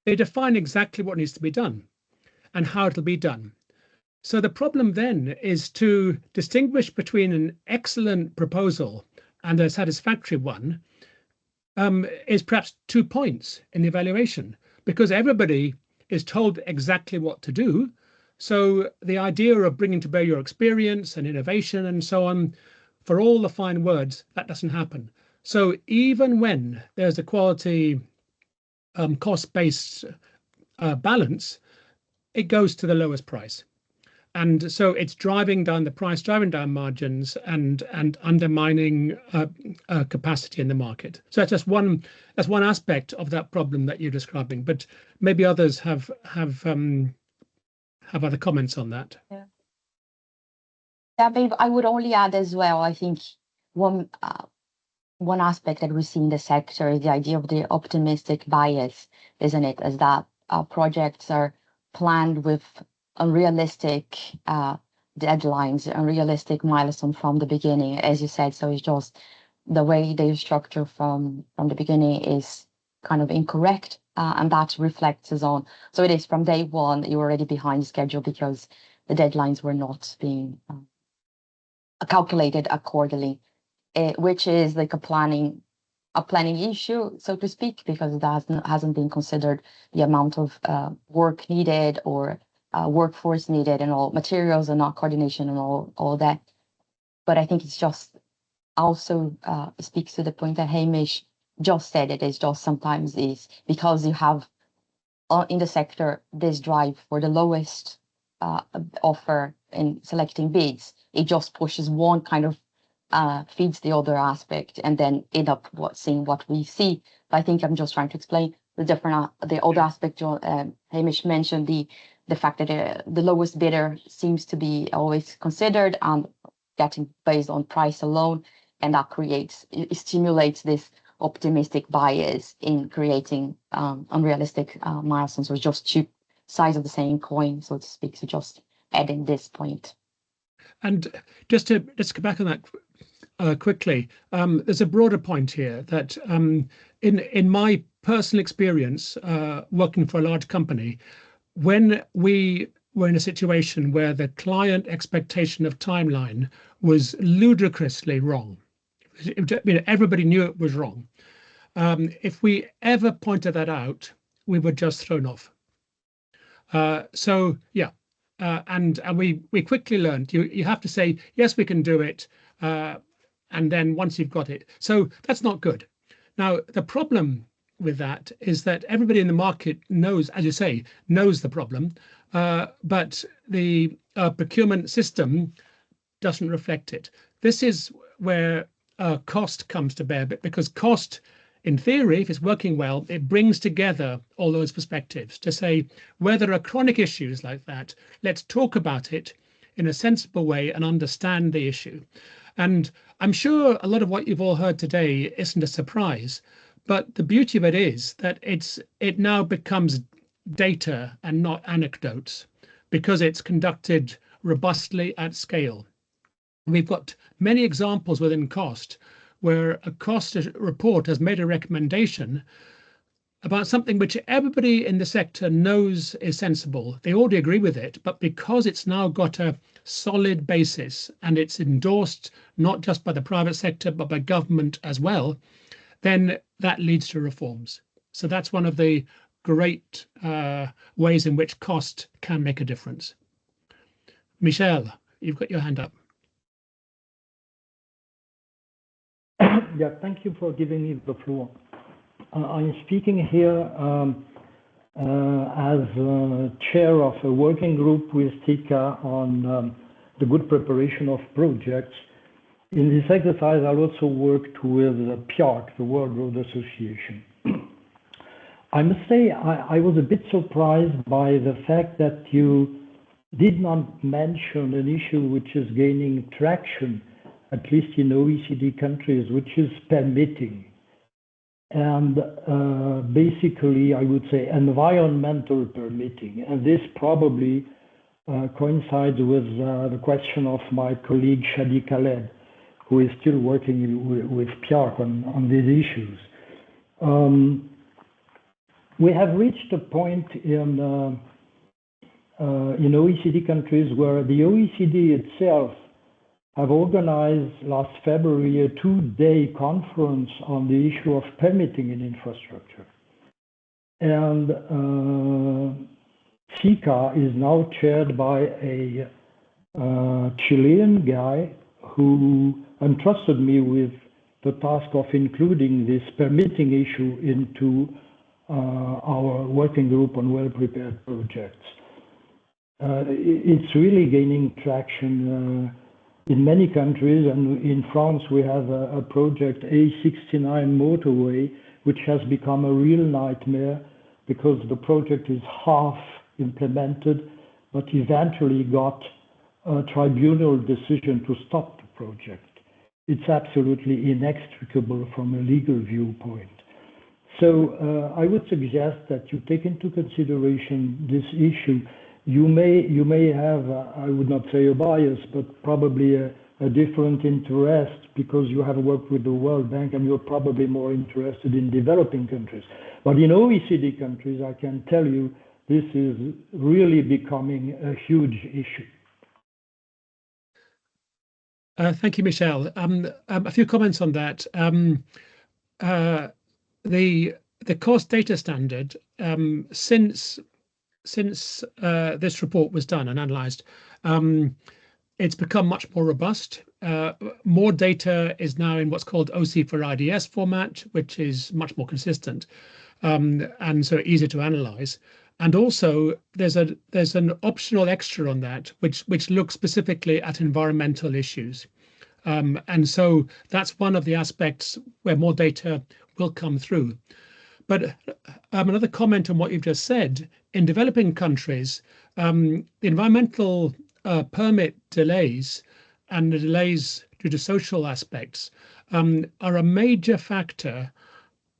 define exactly what needs to be done and how it'll be done. So the problem then is to distinguish between an excellent proposal and a satisfactory one is perhaps 2 points in the evaluation, because everybody is told exactly what to do. So the idea of bringing to bear your experience and innovation and so on, for all the fine words, that doesn't happen. So even when there's a quality cost-based balance, it goes to the lowest price. And so it's driving down the price, driving down margins, and undermining capacity in the market. So that's just one aspect of that problem that you're describing. But maybe others have other comments on that. Yeah, babe, I would only add as well. I think one aspect that we see in the sector is the idea of the optimistic bias, isn't it? As that projects are planned with unrealistic deadlines, unrealistic milestones from the beginning, as you said. So it's just the way they structure from the beginning is kind of incorrect, and that reflects on. So it is from day one you're already behind schedule because the deadlines were not being calculated accordingly, which is like a planning issue, so to speak, because it hasn't been considered the amount of work needed or workforce needed and all materials and all coordination and all that. But I think it's just also speaks to the point that Hamish just said. It is just sometimes is because you have in the sector this drive for the lowest offer in selecting bids. It just pushes one kind of feeds the other aspect, and then end up seeing what we see. But I think I'm just trying to explain the other aspect. Hamish mentioned the fact that the lowest bidder seems to be always considered and getting based on price alone, and that it stimulates this optimistic bias in creating unrealistic milestones, or just two sides of the same coin, so to speak. So just adding this point. And just to go back on that quickly, there's a broader point here that in my personal experience working for a large company, when we were in a situation where the client expectation of timeline was ludicrously wrong, everybody knew it was wrong. If we ever pointed that out, we were just thrown off. So yeah. And we quickly learned you have to say, yes, we can do it. And then once you've got it. So that's not good. Now, the problem with that is that everybody in the market knows, as you say, knows the problem, but the procurement system doesn't reflect it. This is where cost comes to bear, because cost, in theory, if it's working well, it brings together all those perspectives to say, where there are chronic issues like that, let's talk about it in a sensible way and understand the issue. And I'm sure a lot of what you've all heard today isn't a surprise, but the beauty of it is that it now becomes data and not anecdotes, because it's conducted robustly at scale. We've got many examples within CoST where a cost report has made a recommendation about something which everybody in the sector knows is sensible. They already agree with it, but because it's now got a solid basis and it's endorsed not just by the private sector, but by government as well, then that leads to reforms. So that's one of the great ways in which cost can make a difference. Michel, you've got your hand up. Yeah, thank you for giving me the floor. I'm speaking here as chair of a working group with CICA on the good preparation of projects. In this exercise, I also worked with PIARC, the World Road Association. I must say I was a bit surprised by the fact that you did not mention an issue which is gaining traction, at least in OECD countries, which is permitting. And basically, I would say environmental permitting. And this probably coincides with the question of my colleague Shadi Khaled, who is still working with PIARC on these issues. We have reached a point in in OECD countries, where the OECD itself have organized last February a 2-day conference on the issue of permitting in infrastructure. And CICA is now chaired by a Chilean guy who entrusted me with the task of including this permitting issue into our working group on well-prepared projects. It's really gaining traction in many countries, and in France we have a project, A69 motorway, which has become a real nightmare because the project is half implemented, but eventually got a tribunal decision to stop the project. It's absolutely inextricable from a legal viewpoint. So I would suggest that you take into consideration this issue. You may have, I would not say a bias, but probably a different interest because you have worked with the World Bank and you're probably more interested in developing countries. But in OECD countries, I can tell you, this is really becoming a huge issue. Thank you, Michel. A few comments on that. The CoST data standard, since this report was done and analysed, it's become much more robust. More data is now in what's called OC for IDS format, which is much more consistent, and so easier to analyse. And also, there's an optional extra on that, which looks specifically at environmental issues. And so that's one of the aspects where more data will come through. But another comment on what you've just said, in developing countries, the environmental permit delays and the delays due to social aspects are a major factor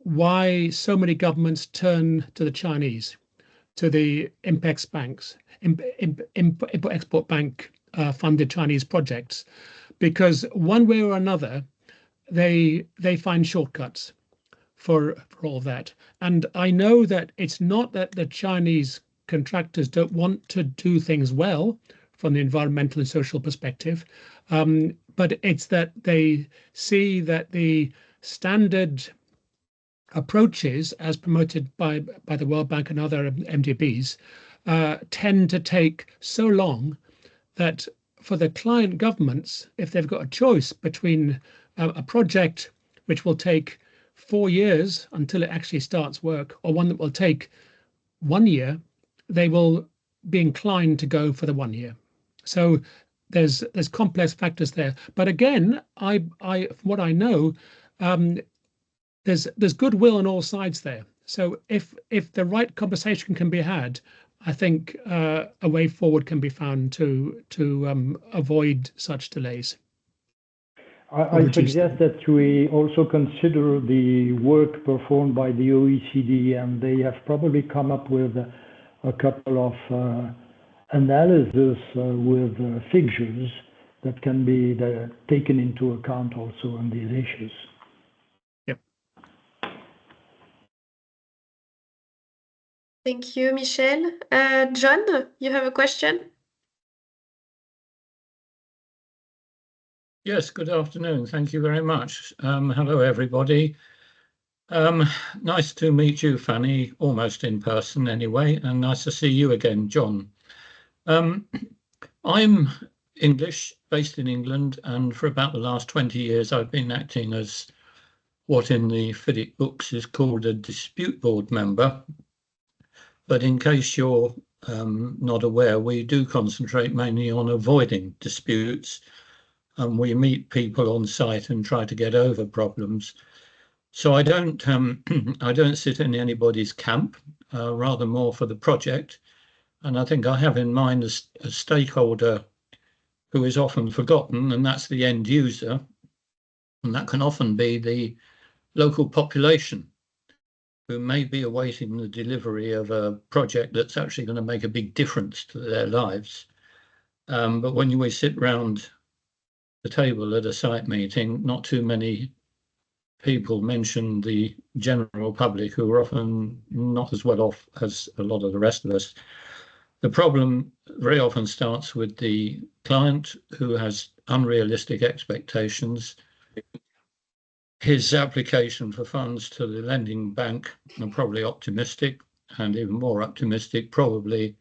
why so many governments turn to the Chinese, to the IMPEX banks, Import-Export Bank funded Chinese projects, because one way or another, they find shortcuts for all of that. And I know that it's not that the Chinese contractors don't want to do things well from the environmental and social perspective, but it's that they see that the standard approaches as promoted by the World Bank and other MDBs tend to take so long that for the client governments, if they've got a choice between a project which will take 4 years until it actually starts work, or one that will take 1 year, they will be inclined to go for the 1 year. So there's complex factors there. But again, I from what I know, there's goodwill on all sides there. So if the right conversation can be had, I think a way forward can be found to avoid such delays. I suggest that we also consider the work performed by the OECD, and they have probably come up with a couple of analysis with figures that can be taken into account also on these issues. Yep. Thank you, Michel. John, you have a question? Yes, good afternoon. Thank you very much. Hello, everybody. Nice to meet you, Fanny, almost in person anyway, and nice to see you again, John. I'm English, based in England, and for about the last 20 years I've been acting as what in the FIDIC books is called a dispute board member. But in case you're not aware, we do concentrate mainly on avoiding disputes, and we meet people on site and try to get over problems. So I don't sit in anybody's camp, rather more for the project. And I think I have in mind a stakeholder who is often forgotten, and that's the end user. And that can often be the local population who may be awaiting the delivery of a project that's actually going to make a big difference to their lives. But when we sit round the table at a site meeting, not too many people mention the general public, who are often not as well off as a lot of the rest of us. The problem very often starts with the client who has unrealistic expectations. His application for funds to the lending bank are probably optimistic, and even more optimistic, probably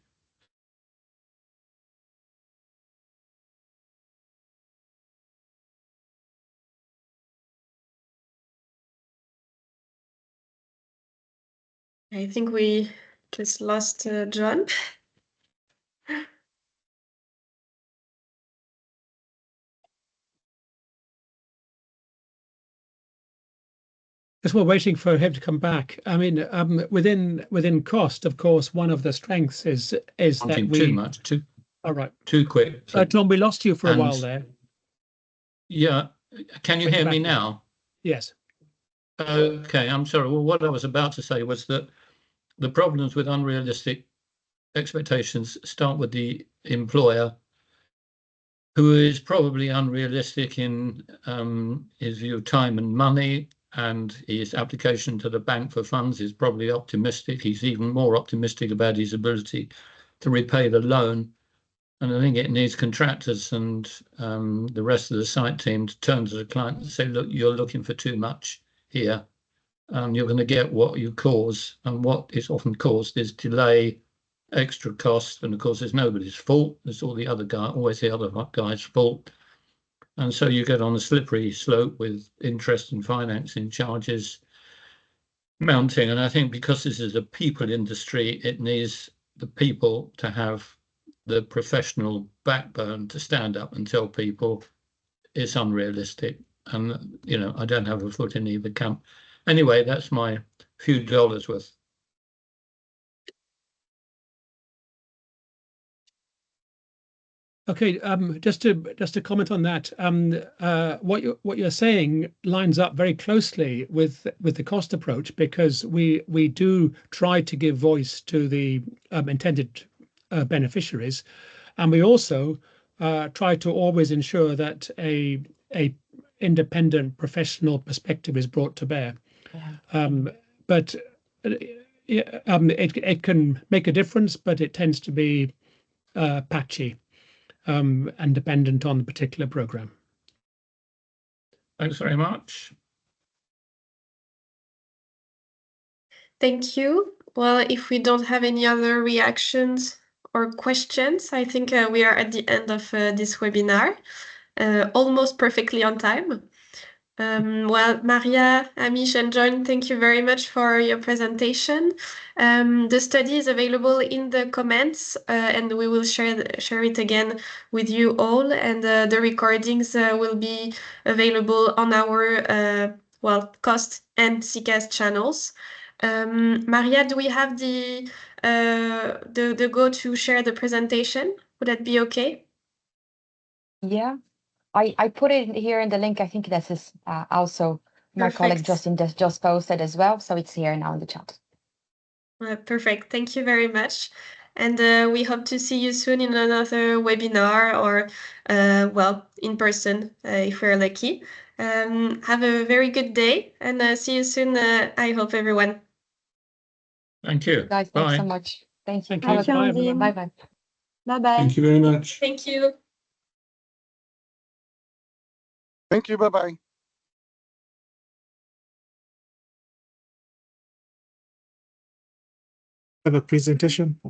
I think we just lost John. As we're waiting for him to come back, I mean, within CoST, of course, one of the strengths is that we too much, all right, too quick. Tom, we lost you for a while there. Yeah, can you hear me now? Yes. Okay, I'm sorry. Well, what I was about to say was that the problems with unrealistic expectations start with the employer, who is probably unrealistic in his view of time and money, and his application to the bank for funds is probably optimistic. He's even more optimistic about his ability to repay the loan. And I think it needs contractors and the rest of the site team to turn to the client and say, look, you're looking for too much here. You're going to get what you cause. And what is often caused is delay, extra costs. And of course, it's nobody's fault. It's all the other guy, always the other guy's fault. And so you get on a slippery slope with interest and financing charges mounting. And I think because this is a people industry, it needs the people to have the professional backbone to stand up and tell people it's unrealistic. And, you know, I don't have a foot in either camp. Anyway, that's my few dollars worth. Okay, just to comment on that, what you're saying lines up very closely with the CoST approach, because we do try to give voice to the intended beneficiaries, and we also try to always ensure that a independent professional perspective is brought to bear. Yeah. But it can make a difference, but it tends to be patchy. And dependent on the particular program. Thanks very much. Thank you. Well, if we don't have any other reactions or questions, I think we are at the end of this webinar, almost perfectly on time. Well, Maria, Amish, and John, thank you very much for your presentation. The study is available in the comments, and we will share it again with you all. And the recordings will be available on our CoST and CICA channels. Maria, do we have the go to share the presentation? Would that be okay? Yeah. I put it here in the link. I think this is also my Perfect. colleague Justin just posted as well. So it's here now in the chat. Perfect. Thank you very much. And we hope to see you soon in another webinar or, in person if we're lucky. Have a very good day and see you soon, I hope, everyone. Thank you. Guys, thanks so much. Thank you. Thank you. Bye-bye. Bye-bye. Thank you very much. Thank you. Thank you. Bye-bye. Have a presentation.